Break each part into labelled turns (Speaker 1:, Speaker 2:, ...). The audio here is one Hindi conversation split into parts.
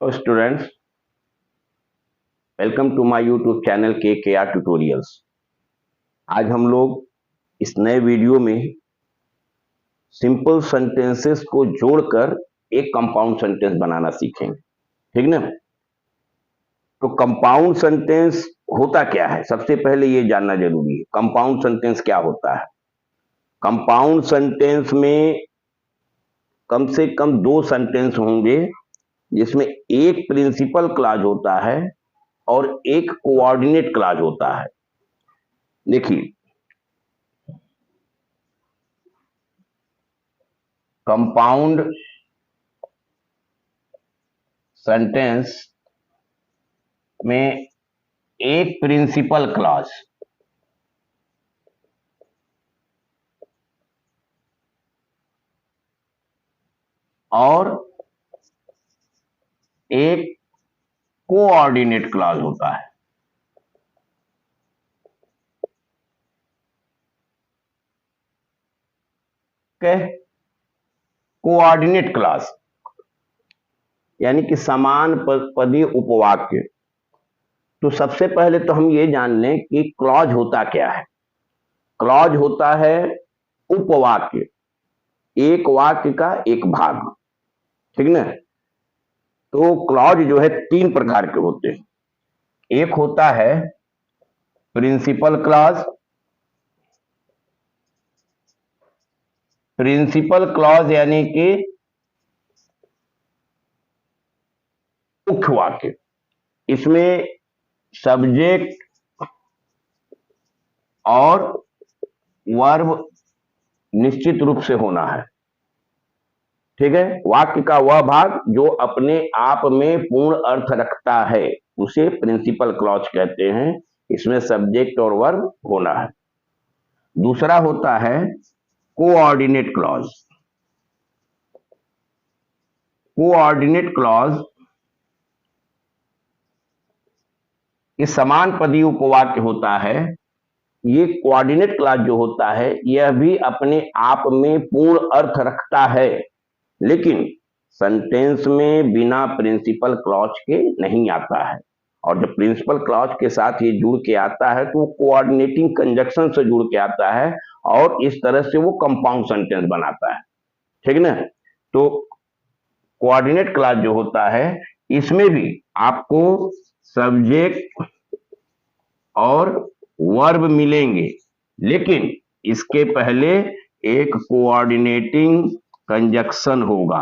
Speaker 1: Hello students, welcome to my YouTube channel K R tutorials. आज हम लोग इस नए वीडियो में सिंपल सेंटेंसेस को जोड़कर एक कंपाउंड सेंटेंस बनाना सीखेंगे। ठीक ना? तो कंपाउंड सेंटेंस होता क्या है, सबसे पहले ये जानना जरूरी है। कंपाउंड सेंटेंस क्या होता है? कंपाउंड सेंटेंस में कम से कम दो सेंटेंस होंगे, जिसमें एक प्रिंसिपल क्लॉज होता है और एक कोऑर्डिनेट क्लॉज होता है। देखिए, कंपाउंड सेंटेंस में एक प्रिंसिपल क्लॉज और एक कोऑर्डिनेट क्लॉज होता है। ओके, कोऑर्डिनेट क्लॉज यानी कि समान पदीय उपवाक्य। तो सबसे पहले तो हम ये जान लें कि क्लॉज होता क्या है। क्लॉज होता है उपवाक्य, एक वाक्य का एक भाग। ठीक ना? तो क्लॉज जो है तीन प्रकार के होते हैं। एक होता है प्रिंसिपल क्लॉज। प्रिंसिपल क्लॉज यानी कि मुख्य वाक्य। इसमें सब्जेक्ट और वर्ब निश्चित रूप से होना है। ठीक है? वाक्य का वह भाग जो अपने आप में पूर्ण अर्थ रखता है उसे प्रिंसिपल क्लॉज कहते हैं। इसमें सब्जेक्ट और वर्ब होना है। दूसरा होता है कोऑर्डिनेट क्लॉज। कोऑर्डिनेट क्लॉज ये समान पदीय उपवाक्य होता है। ये कोऑर्डिनेट क्लॉज जो होता है यह भी अपने आप में पूर्ण अर्थ रखता है, लेकिन सेंटेंस में बिना प्रिंसिपल क्लॉज के नहीं आता है। और जब प्रिंसिपल क्लॉज के साथ ये जुड़ के आता है तो वो कोऑर्डिनेटिंग कंजक्शन से जुड़ के आता है और इस तरह से वो कंपाउंड सेंटेंस बनाता है। ठीक ना? तो कोऑर्डिनेट क्लॉज जो होता है इसमें भी आपको सब्जेक्ट और वर्ब मिलेंगे, लेकिन इसके पहले एक कोऑर्डिनेटिंग कंजक्शन होगा।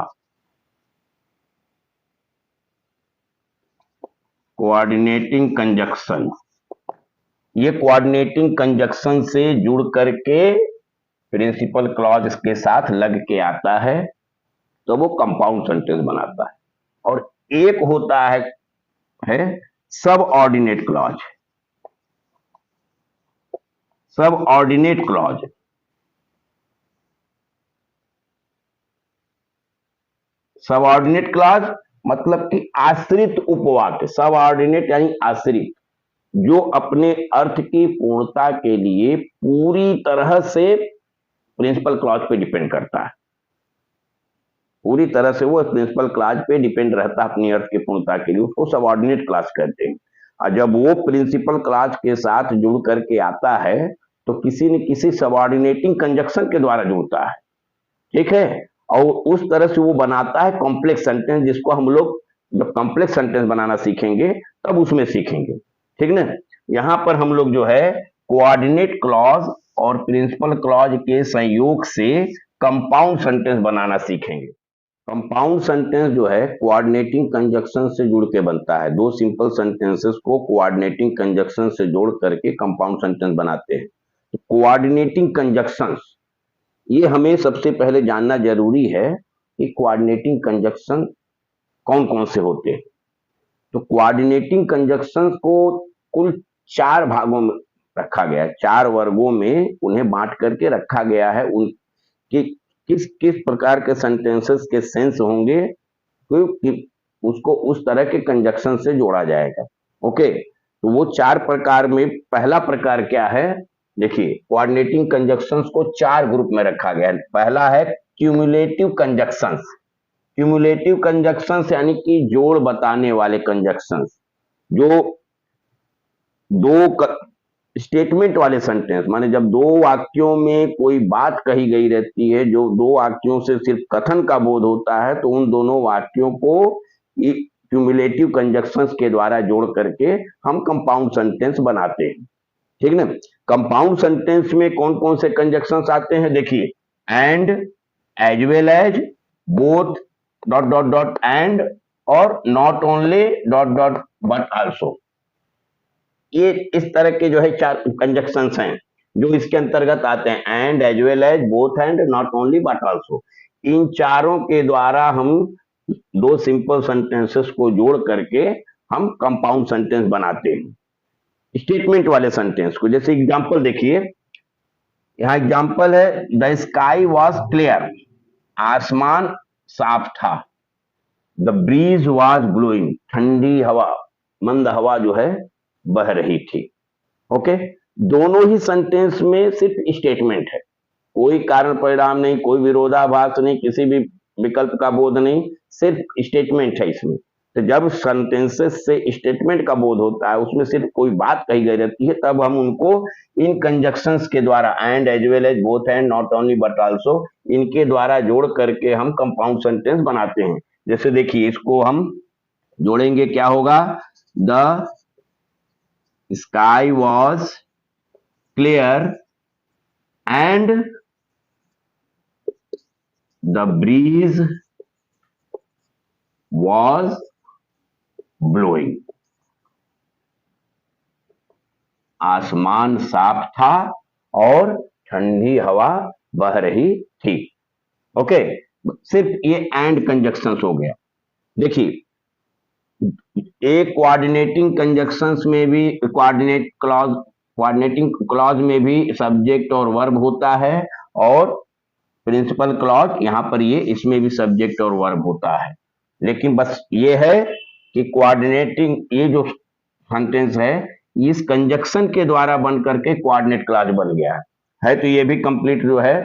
Speaker 1: कोऑर्डिनेटिंग कंजक्शन, ये कोऑर्डिनेटिंग कंजक्शन से जुड़ करके प्रिंसिपल क्लॉज इसके साथ लग के आता है, तो वो कंपाउंड सेंटेंस बनाता है। और एक होता है सब ऑर्डिनेट क्लॉज। सब ऑर्डिनेट क्लॉज सब ऑर्डिनेट क्लॉज मतलब कि आश्रित उपवाक्य। सब ऑर्डिनेट यानी आश्रित, जो अपने अर्थ की पूर्णता के लिए पूरी तरह से प्रिंसिपल क्लॉज पे डिपेंड करता है। पूरी तरह से वो प्रिंसिपल क्लॉज पे डिपेंड रहता है अपनी अर्थ की पूर्णता के लिए, उसको सबऑर्डिनेट क्लॉज कहते हैं। और जब वो प्रिंसिपल क्लॉज के साथ जुड़ करके आता है तो किसी न किसी सबऑर्डिनेटिंग कंजक्शन के द्वारा जुड़ता है। ठीक है? और उस तरह से वो बनाता है कॉम्प्लेक्स सेंटेंस, जिसको हम लोग जब कॉम्प्लेक्स सेंटेंस बनाना सीखेंगे तब उसमें सीखेंगे। ठीक ना? यहां पर हम लोग जो है कोऑर्डिनेट क्लॉज और प्रिंसिपल क्लॉज के संयोग से कंपाउंड सेंटेंस बनाना सीखेंगे। कंपाउंड सेंटेंस जो है कोऑर्डिनेटिंग कंजक्शन से जुड़ के बनता है। दो सिंपल सेंटेंसेस को कोऑर्डिनेटिंग कंजक्शन से जोड़ करके कंपाउंड सेंटेंस बनाते हैं। तो कोऑर्डिनेटिंग कंजक्शंस, ये हमें सबसे पहले जानना जरूरी है कि कोऑर्डिनेटिंग कंजक्शन कौन कौन से होते हैं। तो कोऑर्डिनेटिंग कंजक्शन को कुल चार भागों में रखा गया है, चार वर्गों में उन्हें बांट करके रखा गया है। उनके किस किस प्रकार के सेंटेंसेस के सेंस होंगे कि उसको उस तरह के कंजक्शन से जोड़ा जाएगा। ओके, तो वो चार प्रकार में पहला प्रकार क्या है? देखिए, कोऑर्डिनेटिंग कंजक्शंस को चार ग्रुप में रखा गया है। पहला है क्यूमुलेटिव कंजक्शंस। क्यूमुलेटिव कंजक्शंस यानी कि जोड़ बताने वाले कंजक्शंस, जो दो स्टेटमेंट वाले सेंटेंस, माने जब दो वाक्यों में कोई बात कही गई रहती है, जो दो वाक्यों से सिर्फ कथन का बोध होता है, तो उन दोनों वाक्यों को क्यूमुलेटिव कंजक्शंस के द्वारा जोड़ करके हम कंपाउंड सेंटेंस बनाते हैं। ठीक ना। कंपाउंड सेंटेंस में कौन कौन से कंजक्शंस आते हैं, देखिए, and, as well as, both, dot dot dot, and, और not only, dot dot, but also. ये इस तरह के जो है चार कंजक्शंस हैं जो इसके अंतर्गत आते हैं, and, as well as, both, and, not only, but also. इन चारों के द्वारा हम दो सिंपल सेंटेंसेस को जोड़ करके हम कंपाउंड सेंटेंस बनाते हैं, स्टेटमेंट वाले सेंटेंस को। जैसे एग्जांपल देखिए, यहाँ एग्जांपल है, द स्काई वॉज क्लियर, आसमान साफ था, द ब्रीज वॉज ब्लोइंग, ठंडी हवा, मंद हवा जो है बह रही थी। ओके, दोनों ही सेंटेंस में सिर्फ स्टेटमेंट है, कोई कारण परिणाम नहीं, कोई विरोधाभास नहीं, किसी भी विकल्प का बोध नहीं, सिर्फ स्टेटमेंट है इसमें। तो जब सेंटेंसेस से स्टेटमेंट का बोध होता है, उसमें सिर्फ कोई बात कही गई रहती है, तब हम उनको इन कंजक्शंस के द्वारा, and, as well as, both, and, not only, but also, इनके द्वारा जोड़ करके हम कंपाउंड सेंटेंस बनाते हैं। जैसे देखिए, इसको हम जोड़ेंगे, क्या होगा, the sky was clear and the breeze was blowing। आसमान साफ था और ठंडी हवा बह रही थी। ओके, सिर्फ ये एंड कंजक्शंस हो गया। देखिए, एक कोऑर्डिनेटिंग कंजक्शंस में भी, कोऑर्डिनेटिंग क्लॉज में भी सब्जेक्ट और वर्ब होता है, और प्रिंसिपल क्लॉज यहाँ पर ये इसमें भी सब्जेक्ट और वर्ब होता है। लेकिन बस ये है कि कोऑर्डिनेटिंग, ये जो सेंटेंस है, इस कंजक्शन के द्वारा बन करके कोऑर्डिनेट क्लॉज बन गया है, तो ये भी कंप्लीट जो है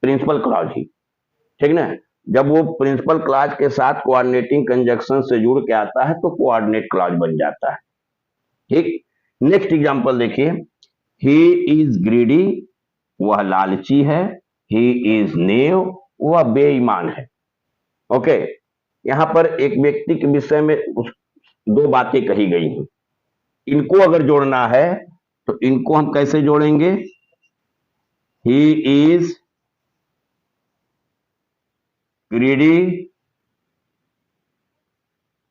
Speaker 1: प्रिंसिपल क्लॉज ही। ठीक ना। जब वो प्रिंसिपल क्लॉज के साथ कोऑर्डिनेटिंग कंजक्शन से जुड़ के आता है तो कोऑर्डिनेट क्लॉज बन जाता है। ठीक। नेक्स्ट एग्जांपल देखिए, ही इज ग्रीडी, वह लालची है, ही इज नेव, वह बेईमान है। ओके, यहां पर एक व्यक्ति के विषय में दो बातें कही गई हैं, इनको अगर जोड़ना है तो इनको हम कैसे जोड़ेंगे, he is greedy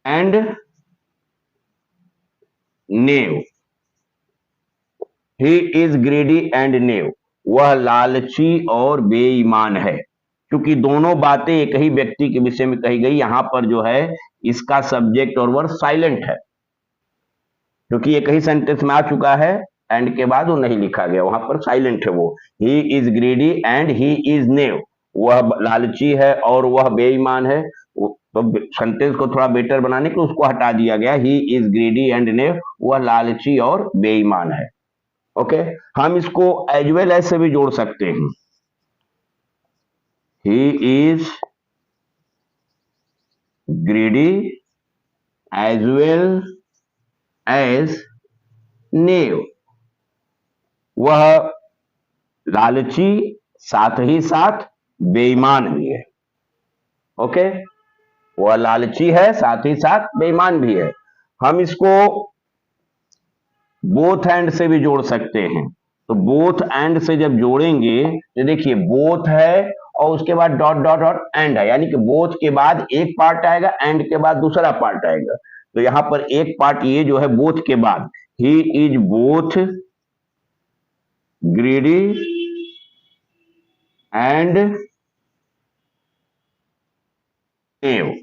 Speaker 1: and knave। he is greedy and knave, वह लालची और बेईमान है। क्योंकि दोनों बातें एक ही व्यक्ति के विषय में कही गई, यहां पर जो है इसका सब्जेक्ट और वर्ब साइलेंट है, क्योंकि एक ही सेंटेंस में आ चुका है, एंड के बाद वो नहीं लिखा गया, वहां पर साइलेंट है वो। He is greedy and he is naive, वह लालची है और वह बेईमान है। तो सेंटेंस को थोड़ा बेटर बनाने के लिए उसको हटा दिया गया, ही इज ग्रीडी एंड नेव, वह लालची और बेईमान है। ओके, हम इसको एज वेल एज से भी जोड़ सकते हैं, he is greedy as well as naive, वह लालची साथ ही साथ बेईमान भी है। ओके, वह लालची है साथ ही साथ बेईमान भी है। हम इसको बोथ एंड से भी जोड़ सकते हैं, तो बोथ एंड से जब जोड़ेंगे तो देखिए, बोथ है और उसके बाद डॉट डॉट डॉट एंड है, यानी कि बोथ के बाद एक पार्ट आएगा, एंड के बाद दूसरा पार्ट आएगा। तो यहां पर एक पार्ट ये जो है बोथ के बाद, he is both greedy and naive,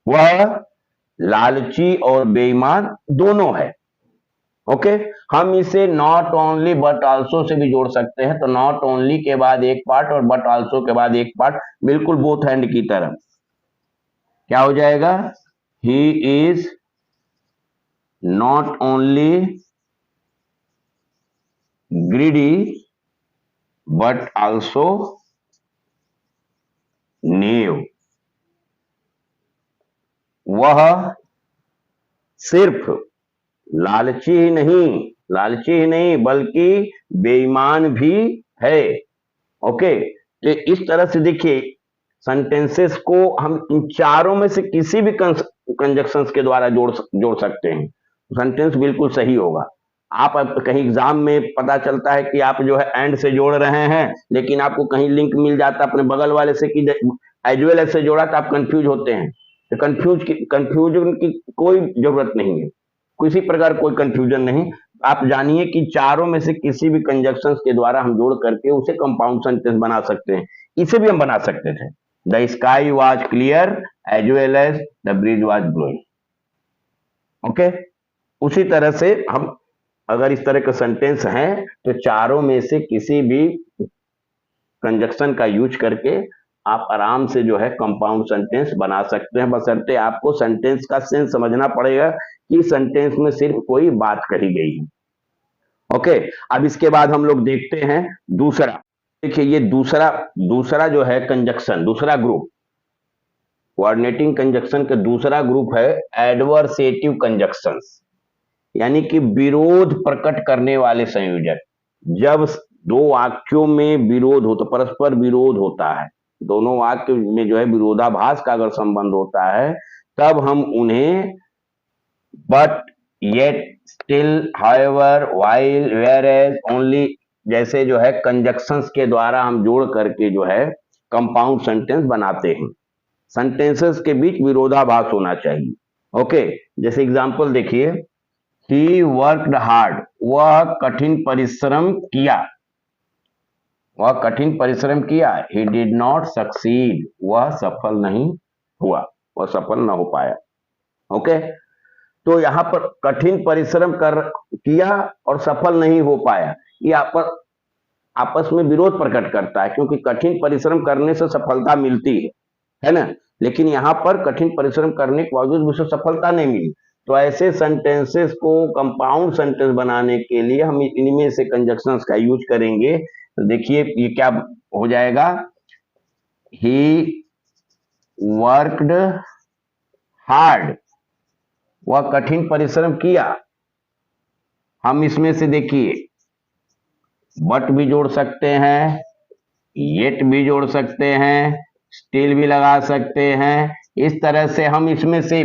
Speaker 1: वह लालची और बेईमान दोनों है। ओके, हम इसे not only but also say भी जोड़ सकते हैं, तो नॉट ओनली के बाद एक पार्ट और बट आल्सो के बाद एक पार्ट, बिल्कुल बोथ एंड की तरह। क्या हो जाएगा, he is not only greedy but also नींव। वह सिर्फ लालची ही नहीं बल्कि बेईमान भी है। ओके, तो इस तरह से देखिए सेंटेंसेस को हम इन चारों में से किसी भी कंजक्शंस के द्वारा जोड़ सकते हैं, सेंटेंस बिल्कुल सही होगा। आप कहीं एग्जाम में पता चलता है कि आप जो है एंड से जोड़ रहे हैं, लेकिन आपको कहीं लिंक मिल जाता है अपने बगल वाले से कि एज वेल एज से जोड़ा, तो आप कंफ्यूज होते हैं। तो कंफ्यूजन की कोई जरूरत नहीं है, किसी प्रकार कोई कंफ्यूजन नहीं। आप जानिए कि चारों में से किसी भी कंजक्शंस के द्वारा हम जोड़ करके उसे कंपाउंड सेंटेंस बना सकते हैं। इसे भी हम बना सकते थे, the sky was clear as well as the bridge was blowing. Okay, उसी तरह से हम अगर इस तरह के सेंटेंस हैं तो चारों में से किसी भी कंजक्शन का यूज करके आप आराम से जो है कंपाउंड सेंटेंस बना सकते हैं, बशर्ते आपको सेंटेंस का सेंस समझना पड़ेगा कि सेंटेंस में सिर्फ कोई बात कही गई है। ओके, अब इसके बाद हम लोग देखते हैं दूसरा। देखिए ये दूसरा जो है कंजक्शन, दूसरा ग्रुप कोऑर्डिनेटिंग कंजक्शन का दूसरा ग्रुप है एडवर्सेटिव कंजक्शंस, यानी कि विरोध प्रकट करने वाले संयोजक। जब दो वाक्यों में विरोध हो तो परस्पर विरोध होता है, दोनों वाक्य में जो है विरोधाभास का अगर संबंध होता है, तब हम उन्हें but, yet, still, however, while, whereas, only जैसे जो है कंजक्शंस के द्वारा हम जोड़ करके जो है कंपाउंड सेंटेंस बनाते हैं। सेंटेंसेस के बीच विरोधाभास होना चाहिए। ओके, जैसे एग्जांपल देखिए, ही वर्कड हार्ड, वह कठिन परिश्रम किया, ही डिड नॉट सक्सीड, वह सफल नहीं हुआ, वह सफल न हो पाया। ओके, तो यहां पर कठिन परिश्रम किया और सफल नहीं हो पाया, ये आपस में विरोध प्रकट करता है, क्योंकि कठिन परिश्रम करने से सफलता मिलती है ना, लेकिन यहां पर कठिन परिश्रम करने के बावजूद उसे सफलता नहीं मिली। तो ऐसे सेंटेंसेस को कंपाउंड सेंटेंस बनाने के लिए हम इनमें से कंजक्शंस का यूज करेंगे। तो देखिए ये क्या हो जाएगा, ही वर्कड हार्ड, वह कठिन परिश्रम किया। हम इसमें से देखिए बट भी जोड़ सकते हैं, येट भी जोड़ सकते हैं, स्टिल भी लगा सकते हैं। इस तरह से हम इसमें से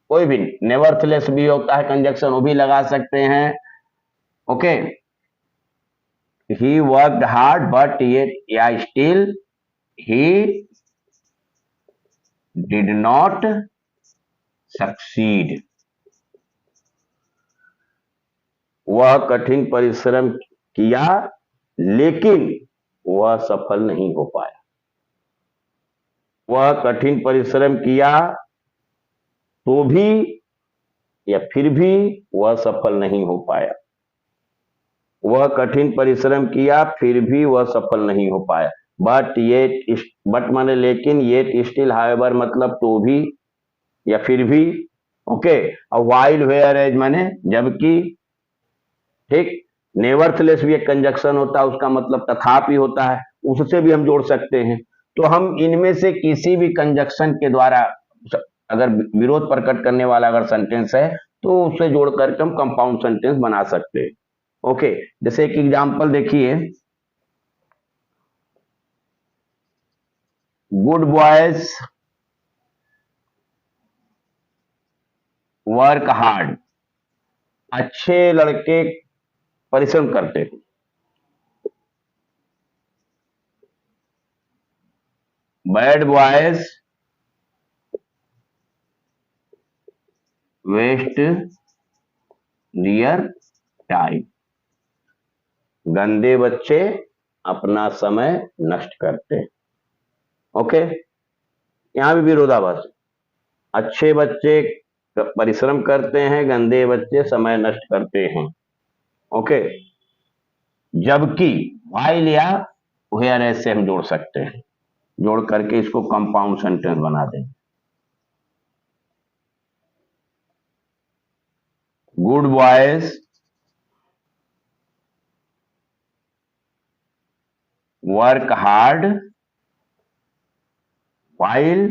Speaker 1: कोई भी, नेवरथलेस भी होता है कंजक्शन, वो भी लगा सकते हैं। Okay, he worked hard but yet या still he did not succeed, वह कठिन परिश्रम किया लेकिन वह सफल नहीं हो पाया, वह कठिन परिश्रम किया तो भी या फिर भी वह सफल नहीं हो पाया, वह कठिन परिश्रम किया फिर भी वह सफल नहीं हो पाया। बट माने लेकिन, येट, स्टिल, हाउएवर मतलब तो भी या फिर भी। ओके, और व्हाइल, वेयर एज माने जबकि। ठीक, नेवरथलेस भी एक कंजक्शन होता है, उसका मतलब तथापि होता है, उससे भी हम जोड़ सकते हैं। तो हम इनमें से किसी भी कंजक्शन के द्वारा अगर विरोध प्रकट करने वाला अगर सेंटेंस है तो उसे जोड़ करके हम कंपाउंड सेंटेंस बना सकते हैं। ओके, जैसे एक एग्जांपल देखिए, गुड बॉयज वर्क हार्ड, अच्छे लड़के परिश्रम करते हैं। Bad boys waste their time, गंदे बच्चे अपना समय नष्ट करते हैं। ओके, यहां भी विरोधाभास, अच्छे बच्चे परिश्रम करते हैं, गंदे बच्चे समय नष्ट करते हैं। ओके, जबकि व्हाइल या वेयर एज से हम जोड़ सकते हैं, जोड़ करके इसको कंपाउंड सेंटेंस बना दें। Good boys work hard while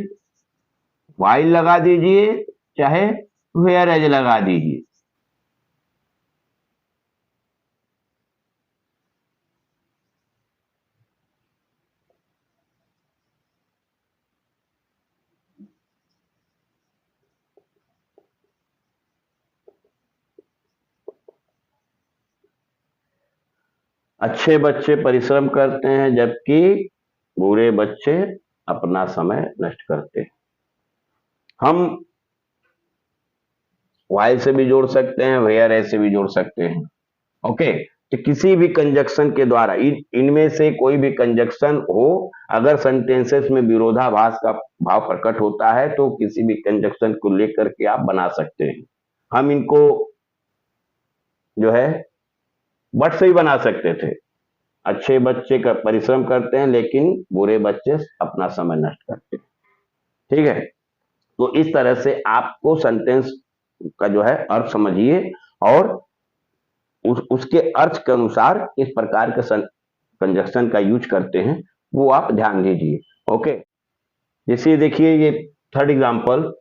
Speaker 1: while लगा दीजिए, चाहे whereas लगा दीजिए। अच्छे बच्चे परिश्रम करते हैं जबकि बुरे बच्चे अपना समय नष्ट करते हैं। हम while से भी जोड़ सकते हैं, whereas से भी जोड़ सकते हैं। ओके, तो किसी भी कंजक्शन के द्वारा इनमें से कोई भी कंजक्शन हो, अगर सेंटेंसेस में विरोधाभास का भाव प्रकट होता है तो किसी भी कंजक्शन को लेकर के आप बना सकते हैं। हम इनको जो है बट से ही बना सकते थे। अच्छे बच्चे का परिश्रम करते हैं लेकिन बुरे बच्चे अपना समय नष्ट करते हैं। ठीक है, तो इस तरह से आपको सेंटेंस का जो है अर्थ समझिए और उसके अर्थ के अनुसार किस प्रकार के कंजक्शन का यूज करते हैं वो आप ध्यान दीजिए। ओके, जैसे देखिए ये third example,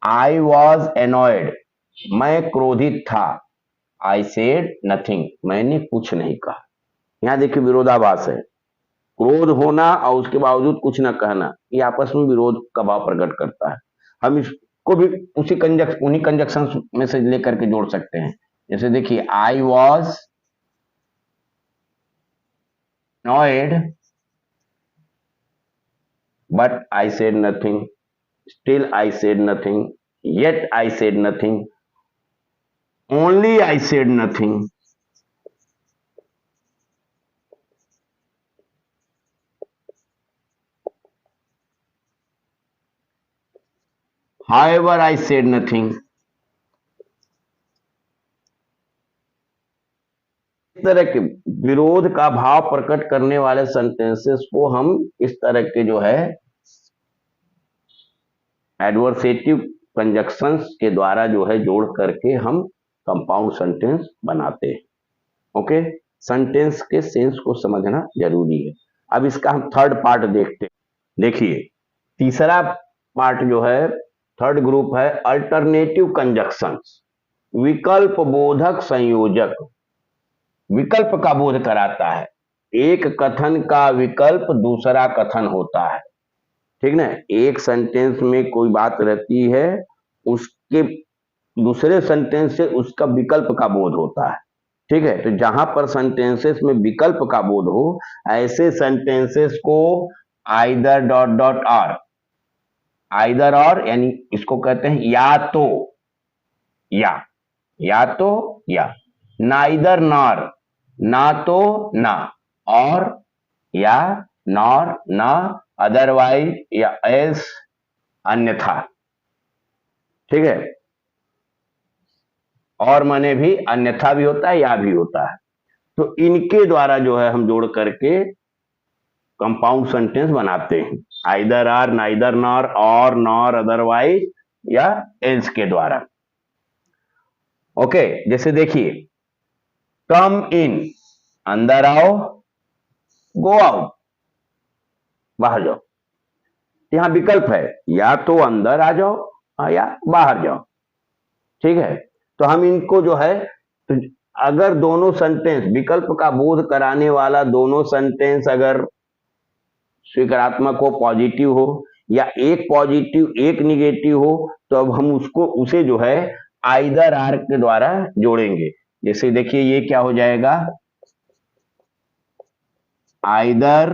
Speaker 1: I was annoyed, मैं क्रोधित था। आई सेड नथिंग, मैंने कुछ नहीं कहा। यहां देखिए विरोधाभास है, क्रोध होना और उसके बावजूद कुछ न कहना, ये आपस में विरोध का भाव प्रकट करता है। हम इसको भी उन्हीं कंजक्शन में से लेकर के जोड़ सकते हैं। जैसे देखिए, I was annoyed but I said nothing, still I said nothing, yet I said nothing, only I said nothing. However, I said nothing. इस तरह के विरोध का भाव प्रकट करने वाले सेंटेंसेस को हम इस तरह के जो है एडवर्सेटिव कंजक्शंस के द्वारा जो है जोड़ करके हम कंपाउंड सेंटेंस बनाते हैं। ओके, सेंटेंस के सेंस को समझना जरूरी है। अब इसका हम थर्ड पार्ट देखते हैं। देखिए, तीसरा पार्ट जो है, थर्ड ग्रुप है अल्टरनेटिव कंजक्शंस, विकल्प बोधक संयोजक। विकल्प का बोध कराता है, एक कथन का विकल्प दूसरा कथन होता है। ठीक ना, एक सेंटेंस में कोई बात रहती है, उसके दूसरे सेंटेंस से उसका विकल्प का बोध होता है। ठीक है, तो जहां पर सेंटेंसेस में विकल्प का बोध हो, ऐसे सेंटेंसेस को आइदर डॉट डॉट और, आइदर और यानी इसको कहते हैं या तो या तो या, नाइदर नॉर, ना तो ना, और या नॉर ना, अदरवाइज या एल्स अन्यथा। ठीक है, और माने भी अन्यथा भी होता है, या भी होता है। तो इनके द्वारा जो है हम जोड़ करके कंपाउंड सेंटेंस बनाते हैं, आइदर आर, नाइदर नॉर, और नॉर, अदरवाइज या एल्स के द्वारा। ओके, जैसे देखिए, कम इन, अंदर आओ, गो आउट, बाहर जाओ। यहां विकल्प है, या तो अंदर आ जाओ या बाहर जाओ। ठीक है, तो हम इनको जो है, तो अगर दोनों सेंटेंस विकल्प का बोध कराने वाला दोनों सेंटेंस अगर स्वीकारात्मक हो, पॉजिटिव हो, या एक पॉजिटिव एक निगेटिव हो, तो अब हम उसे जो है आइदर आर के द्वारा जोड़ेंगे। जैसे देखिए, ये क्या हो जाएगा, आइदर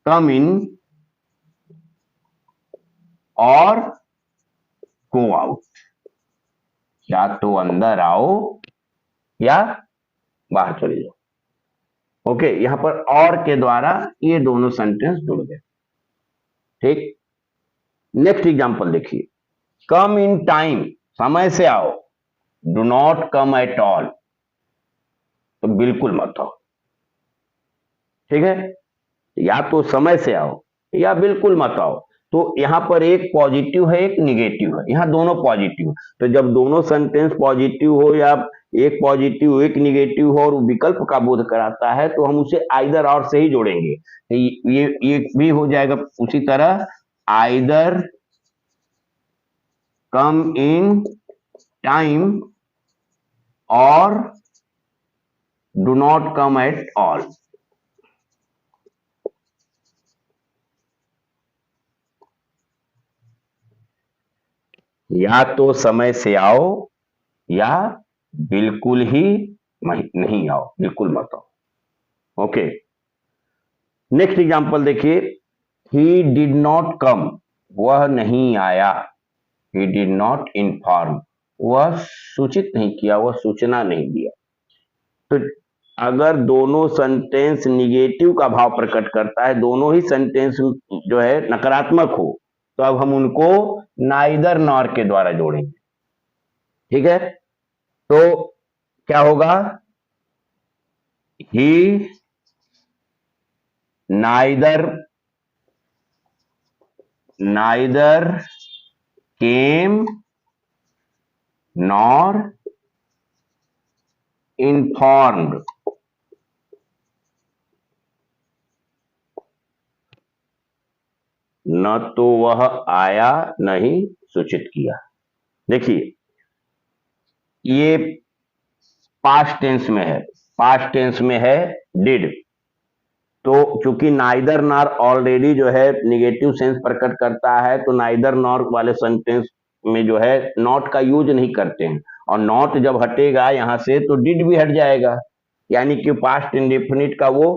Speaker 1: कम इन और गो आउट, या तो अंदर आओ या बाहर चले जाओ। ओके, यहां पर और के द्वारा ये दोनों सेंटेंस जुड़ गए। ठीक, नेक्स्ट एग्जांपल देखिए, कम इन टाइम, समय से आओ, do not come at all, तो बिल्कुल मत आओ। ठीक है, या तो समय से आओ या बिल्कुल मत आओ। तो यहां पर एक पॉजिटिव है, एक निगेटिव है, यहां दोनों पॉजिटिव। तो जब दोनों सेंटेंस पॉजिटिव हो या एक पॉजिटिव एक निगेटिव हो और विकल्प का बोध कराता है तो हम उसे आइदर और से ही जोड़ेंगे। ये भी हो जाएगा उसी तरह, आइदर कम इन टाइम और do not come at all. या तो समय से आओ या बिल्कुल ही नहीं आओ, बिल्कुल मत आओ। ओके, नेक्स्ट एग्जांपल देखिए, ही डिड नॉट कम, वह नहीं आया। ही डिड नॉट इन्फॉर्म, वह सूचित नहीं किया, वह सूचना नहीं दिया। तो अगर दोनों सेंटेंस निगेटिव का भाव प्रकट करता है, दोनों ही सेंटेंस जो है नकारात्मक हो, तो अब हम उनको नाइदर नॉर के द्वारा जोड़ेंगे। ठीक है, तो क्या होगा, ही नाइदर केम नॉर इन्फॉर्म्ड। न तो वह आया न ही सूचित किया। देखिए ये पास्ट टेंस में है, पास्ट टेंस में है डिड। तो चूंकि नाइदर नॉर ऑलरेडी जो है निगेटिव सेंस प्रकट करता है, तो नाइदर नॉर वाले सेंटेंस में जो है नॉट का यूज नहीं करते हैं, और नॉट जब हटेगा यहां से तो डिड भी हट जाएगा, यानी कि पास्ट इंडेफिनिट का वो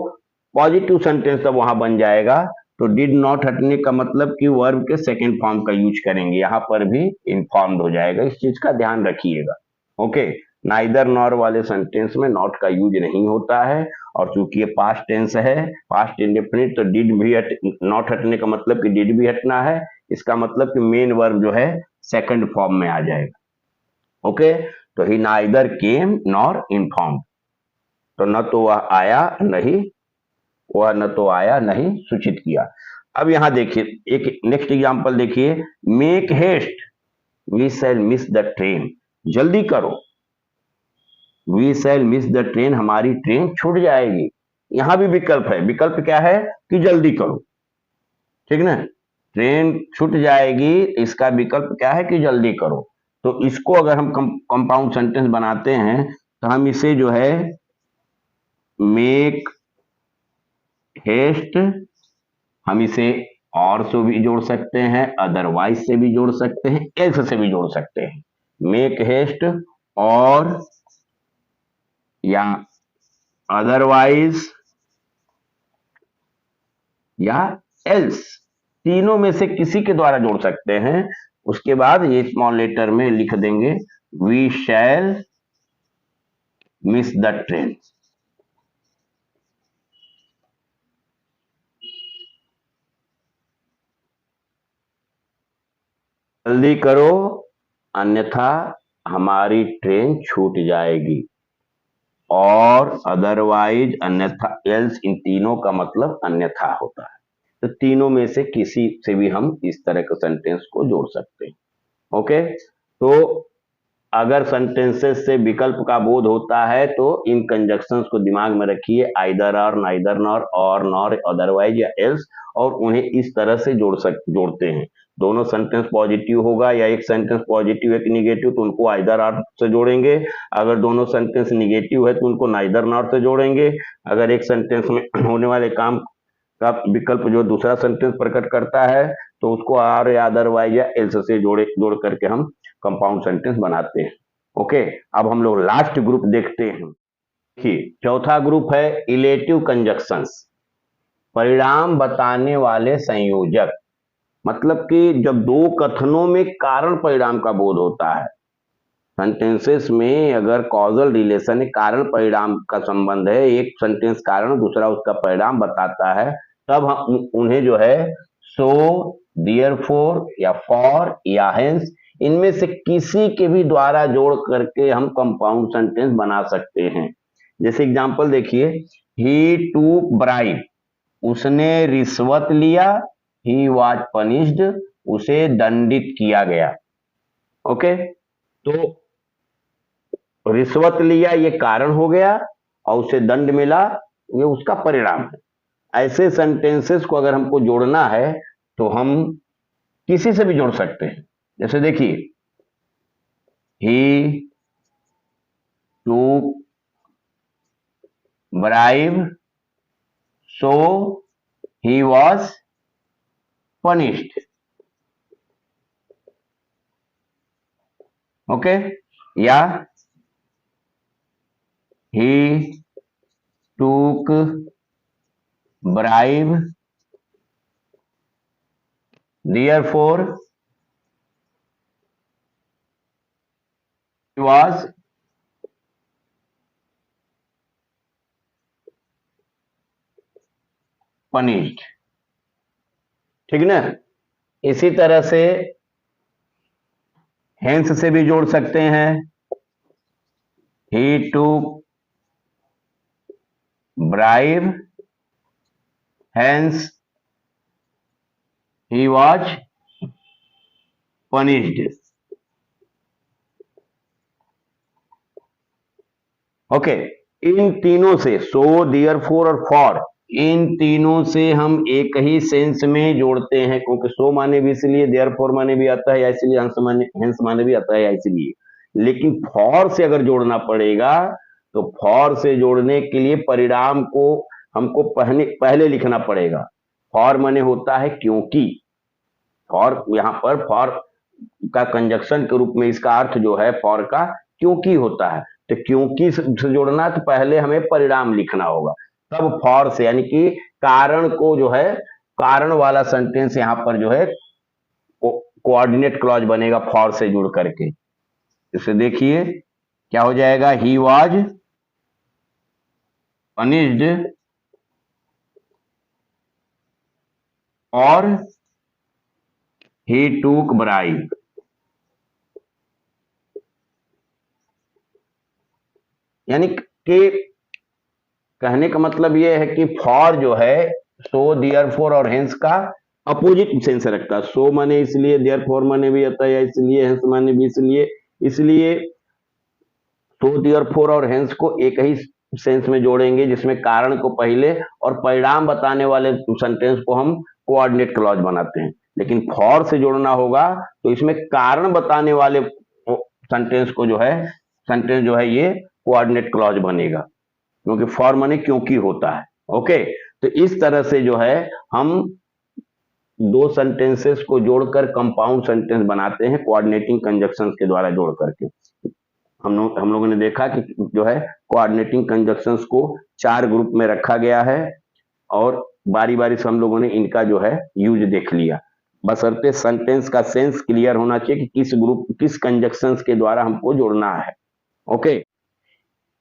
Speaker 1: पॉजिटिव सेंटेंस अब वहां बन जाएगा। तो डिड नॉट हटने का मतलब कि वर्ब के सेकेंड फॉर्म का यूज करेंगे, यहां पर भी इन्फॉर्म्ड हो जाएगा, इस चीज का ध्यान रखिएगा। ओके, नाइदर नॉर वाले सेंटेंस में नॉट का यूज नहीं होता है, और चूंकि ये पास्ट टेंस है, पास्ट इंडेफिनिट, तो डिड भी नॉट हटने का मतलब कि डिड भी हटना है, इसका मतलब कि मेन वर्ब जो है सेकंड फॉर्म में आ जाएगा। ओके, तो ही नाइदर केम नॉर इन्फॉर्म, तो न तो वह आया नहीं, वह न तो आया नहीं सूचित किया। अब यहां देखिए एक नेक्स्ट एग्जांपल देखिए, make haste we shall miss the train, जल्दी करो, we shall miss the train, हमारी ट्रेन छूट जाएगी। यहां भी विकल्प है, विकल्प क्या है कि जल्दी करो, ठीक ना, ट्रेन छूट जाएगी, इसका विकल्प क्या है कि जल्दी करो। तो इसको अगर हम कंपाउंड सेंटेंस बनाते हैं तो हम इसे जो है मेक हेस्ट, हम इसे और से भी जोड़ सकते हैं, अदरवाइज से भी जोड़ सकते हैं, एल्स से भी जोड़ सकते हैं। मेक हेस्ट और या अदरवाइज या एल्स, तीनों में से किसी के द्वारा जोड़ सकते हैं। उसके बाद ये स्मॉल लेटर में लिख देंगे we shall miss the train. जल्दी करो अन्यथा हमारी ट्रेन छूट जाएगी, और अदरवाइज अन्यथा एल्स, इन तीनों का मतलब अन्यथा होता है। तो तीनों में से किसी से भी हम इस तरह के सेंटेंस को जोड़ सकते हैं। ओके, तो अगर सेंटेंसेस से विकल्प का बोध होता है तो इन कंजक्शंस को दिमाग में रखिए, आइदर और, नाइदर नॉर, और नॉर, अदरवाइज या एल्स, और उन्हें इस तरह से जोड़ते हैं। दोनों सेंटेंस पॉजिटिव होगा या एक सेंटेंस पॉजिटिव एक निगेटिव, तो उनको आइदर और से जोड़ेंगे। अगर दोनों सेंटेंस निगेटिव है तो उनको नाइदर नॉर से जोड़ेंगे। अगर एक सेंटेंस में होने वाले काम का विकल्प जो दूसरा सेंटेंस प्रकट करता है तो उसको आर या अदरवाइज या एल्स से जोड़ करके हम कंपाउंड सेंटेंस बनाते हैं। ओके, अब हम लोग लास्ट ग्रुप देखते हैं। देखिए चौथा ग्रुप है इलेटिव कंजक्शंस, परिणाम बताने वाले संयोजक। मतलब कि जब दो कथनों में कारण परिणाम का बोध होता है, सेंटेंसेस में अगर कॉजल रिलेशन है, कारण परिणाम का संबंध है, एक सेंटेंस कारण दूसरा उसका परिणाम बताता है, तब हम उन्हें जो है सो, देयरफॉर या फॉर या हेंस, इनमें से किसी के भी द्वारा जोड़ करके हम कंपाउंड सेंटेंस बना सकते हैं। जैसे एग्जांपल देखिए, ही टूक ब्राइब, उसने रिश्वत लिया, ही वाज पनिश्ड, उसे दंडित किया गया। ओके, तो रिश्वत लिया ये कारण हो गया और उसे दंड मिला ये उसका परिणाम है। ऐसे सेंटेंसेस को अगर हमको जोड़ना है तो हम किसी से भी जोड़ सकते हैं। जैसे देखिए, he took bribe so he was punished. Okay, या he took bribe therefore he was punished। ठीक ना। इसी तरह से hence से भी जोड़ सकते हैं, he took bribe hence he was punished। Okay, इन तीनों से सो देयरफॉर और फॉर, इन तीनों से हम एक ही सेंस में जोड़ते हैं, क्योंकि सो माने भी इसलिए, देयरफॉर माने भी आता है या इसलिए, हेंस माने भी आता है या इसलिए। लेकिन फॉर से अगर जोड़ना पड़ेगा तो फॉर से जोड़ने के लिए परिणाम को हमको पहले लिखना पड़ेगा। फॉर माने होता है क्योंकि, फॉर यहाँ पर फॉर का कंजक्शन के रूप में इसका अर्थ जो है फॉर का क्योंकि होता है। तो क्योंकि से जोड़ना तो पहले हमें परिणाम लिखना होगा, तब फॉर से, यानी कि कारण को जो है, कारण वाला सेंटेंस यहाँ पर जो है कोऑर्डिनेट क्लॉज बनेगा फॉर से जुड़ करके। इसे देखिए क्या हो जाएगा, ही वॉज पनिश्ड और ही टूक ब्राइब। यानी कि कहने का मतलब यह है कि फॉर जो है सो देयरफॉर और हेंस का अपोजिट सेंस रखता है। सो माने इसलिए, देयरफॉर माने भी आता है या इसलिए, हेंस माने भी इसलिए। इसलिए सो देयरफॉर और हेंस को एक ही सेंस में जोड़ेंगे जिसमें कारण को पहले और परिणाम बताने वाले सेंटेंस को हम कोऑर्डिनेट क्लॉज बनाते हैं। लेकिन फॉर से जोड़ना होगा तो इसमें कारण बताने वाले सेंटेंस को जो है, सेंटेंस जो है ये कोऑर्डिनेट क्लॉज बनेगा, क्योंकि फॉर माने क्योंकि होता है। ओके, तो इस तरह से जो है हम दो सेंटेंसेस को जोड़कर कंपाउंड सेंटेंस बनाते हैं कोऑर्डिनेटिंग कंजक्शंस के द्वारा जोड़ करके। हम लोगों ने देखा कि जो है कोऑर्डिनेटिंग कंजक्शंस को 4 ग्रुप में रखा गया है और बारी बारी से हम लोगों ने इनका जो है यूज देख लिया। बशर्ते सेंटेंस का सेंस क्लियर होना चाहिए कि किस ग्रुप, किस कंजक्शंस के द्वारा हमको जोड़ना है। ओके,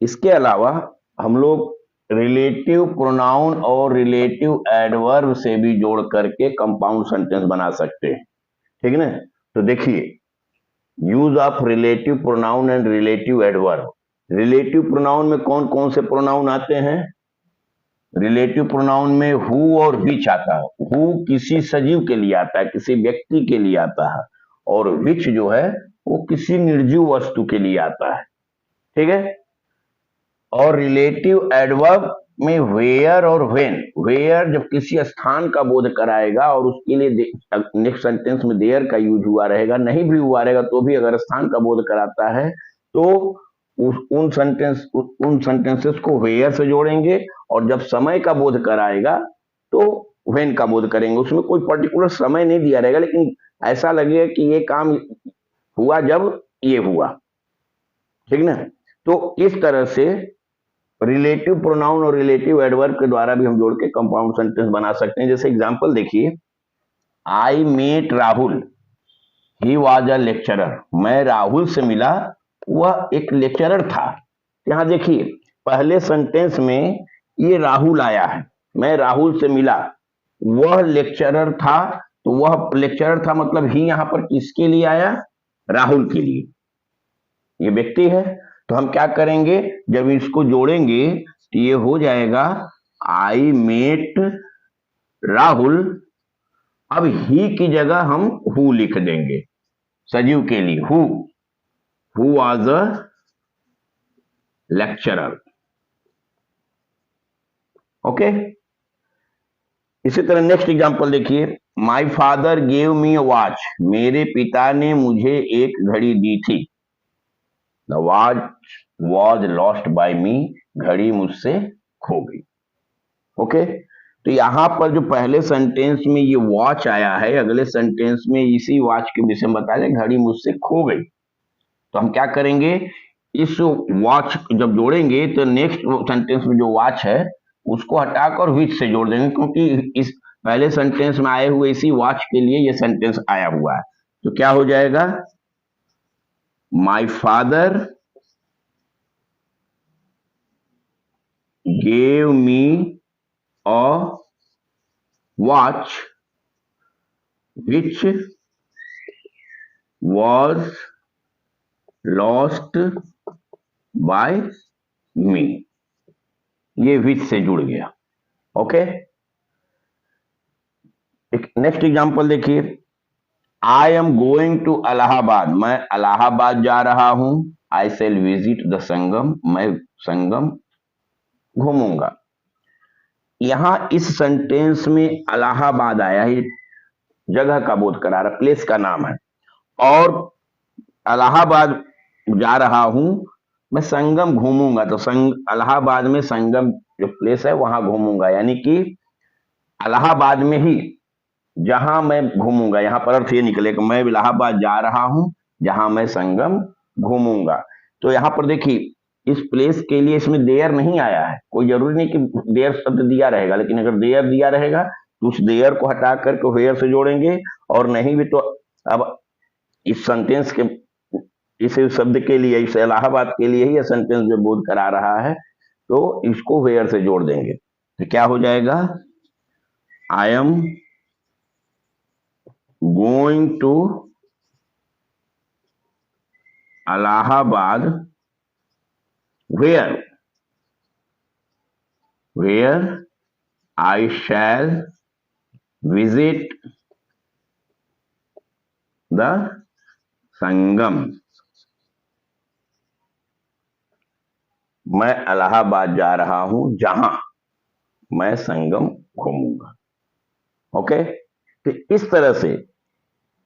Speaker 1: इसके अलावा हम लोग रिलेटिव प्रोनाउन और रिलेटिव एडवर्ब से भी जोड़ करके कंपाउंड सेंटेंस बना सकते हैं। ठीक है ना। तो देखिए, use of relative pronoun and relative adverb. Relative pronoun में कौन कौन से प्रोनाउन आते हैं? रिलेटिव प्रोनाउन में हु और विच आता है। हु किसी सजीव के लिए आता है, किसी व्यक्ति के लिए आता है, और विच जो है वो किसी निर्जीव वस्तु के लिए आता है। ठीक है। और रिलेटिव एडवर्ब में वेयर और व्हेन। वेयर जब किसी स्थान का बोध कराएगा और उसके लिए नेक्स्ट सेंटेंस में देयर का यूज हुआ रहेगा, नहीं भी हुआ रहेगा तो भी अगर स्थान का बोध कराता है तो उन सेंटेंसेस को वेयर से जोड़ेंगे, और जब समय का बोध कराएगा तो व्हेन का बोध करेंगे। उसमें कोई पर्टिकुलर समय नहीं दिया रहेगा, लेकिन ऐसा लगेगा कि ये काम हुआ जब ये हुआ। ठीक ना। तो इस तरह से रिलेटिव प्रोनाउन और रिलेटिव एडवर्ब के द्वारा भी हम जोड़ के कंपाउंड सेंटेंस बना सकते हैं। जैसे एग्जांपल देखिए, I met Rahul, he was a lecturer. मैं राहुल से मिला, वह एक लेक्चरर था। यहां देखिए पहले सेंटेंस में ये राहुल आया है, मैं राहुल से मिला, वह लेक्चरर था। तो वह लेक्चरर था मतलब ही यहां पर किसके लिए आया? राहुल के लिए। ये व्यक्ति है, तो हम क्या करेंगे, जब इसको जोड़ेंगे तो ये हो जाएगा आई मेट राहुल। अब ही की जगह हम हु लिख देंगे, सजीव के लिए who was a lecturer. Okay, इसी तरह नेक्स्ट एग्जांपल देखिए, my father gave me a watch, मेरे पिता ने मुझे एक घड़ी दी थी। The watch was lost by me, घड़ी मुझसे खो गई। ओके, तो यहां पर जो पहले सेंटेंस में ये वॉच आया है, अगले सेंटेंस में इसी वॉच के विषय में बताया घड़ी मुझसे खो गई। तो हम क्या करेंगे, इस वॉच जब जोड़ेंगे तो नेक्स्ट सेंटेंस में जो वॉच है उसको हटाकर विच से जोड़ देंगे, क्योंकि इस पहले सेंटेंस में आए हुए इसी वॉच के लिए ये सेंटेंस आया हुआ है। तो क्या हो जाएगा, my father gave me a watch which was lost by me, ये विच से जुड़ गया। ओके, नेक्स्ट एग्जांपल देखिए, I am going to Allahabad, मैं इलाहाबाद जा रहा हूं। आई शैल विजिट द संगम, मैं संगम घूमूंगा। यहां इस सेंटेंस में इलाहाबाद आया है, जगह का बोध करा रहा, प्लेस का नाम है, और इलाहाबाद जा रहा हूं, मैं संगम घूमूंगा। तो इलाहाबाद में संगम जो प्लेस है वहां घूमूंगा, यानी कि इलाहाबाद में ही जहां मैं घूमूंगा। यहां पर अर्थ ये निकले कि मैं इलाहाबाद जा रहा हूं जहां मैं संगम घूमूंगा। तो यहां पर देखिए, इस प्लेस के लिए इसमें देयर नहीं आया है, कोई जरूरी नहीं कि देयर शब्द दिया रहेगा, लेकिन अगर देयर दिया रहेगा तो उस देयर को हटा करके वेयर से जोड़ेंगे, और नहीं भी तो अब इस सेंटेंस के इस शब्द के लिए, इस इलाहाबाद के लिए ही यह सेंटेंस जो बोध करा रहा है, तो इसको वेयर से जोड़ देंगे। तो क्या हो जाएगा, I am going to Allahabad where I shall visit the Sangam. मैं इलाहाबाद जा रहा हूं जहां मैं संगम घूमूंगा। ओके, तो इस तरह से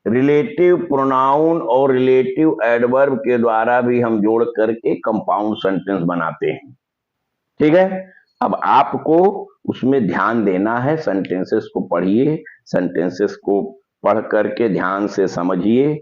Speaker 1: रिलेटिव प्रोनाउन और रिलेटिव एडवर्ब के द्वारा भी हम जोड़ करके कंपाउंड सेंटेंस बनाते हैं। ठीक है, अब आपको उसमें ध्यान देना है, सेंटेंसेस को पढ़िए, सेंटेंसेस को पढ़ करके ध्यान से समझिए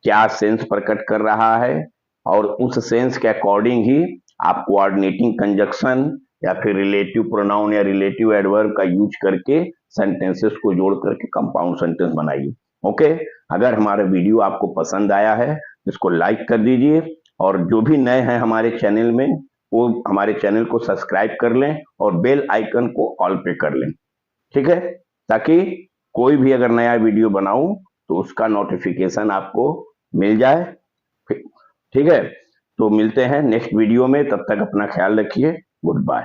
Speaker 1: क्या सेंस प्रकट कर रहा है, और उस सेंस के अकॉर्डिंग ही आप कोऑर्डिनेटिंग कंजक्शन या फिर रिलेटिव प्रोनाउन या रिलेटिव एडवर्ब का यूज करके सेंटेंसेस को जोड़ करके कंपाउंड सेंटेंस बनाइए। ओके, अगर हमारा वीडियो आपको पसंद आया है इसको लाइक कर दीजिए, और जो भी नए हैं हमारे चैनल में वो हमारे चैनल को सब्सक्राइब कर लें और बेल आइकन को ऑल पे कर लें। ठीक है, ताकि कोई भी अगर नया वीडियो बनाऊं तो उसका नोटिफिकेशन आपको मिल जाए। ठीक है, तो मिलते हैं नेक्स्ट वीडियो में, तब तक अपना ख्याल रखिए, गुड बाय।